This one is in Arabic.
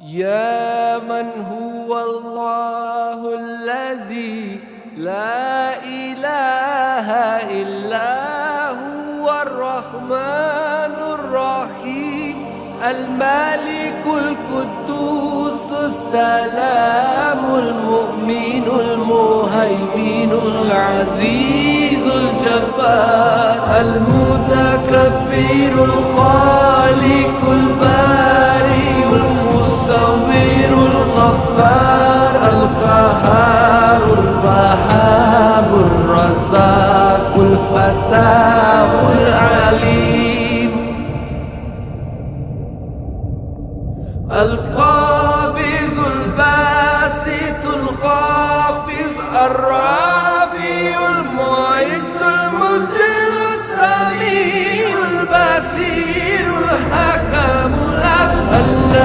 يا من هو الله الذي لا إله إلا هو الرحمن الرحيم الملك القدوس السلام المؤمن المهيمن العزيز الجبار المتكبر الخالق البارئ المصور الغفار القهار الوهاب الرزاق الفتاح العليم القابض الباسط الخافض الرافع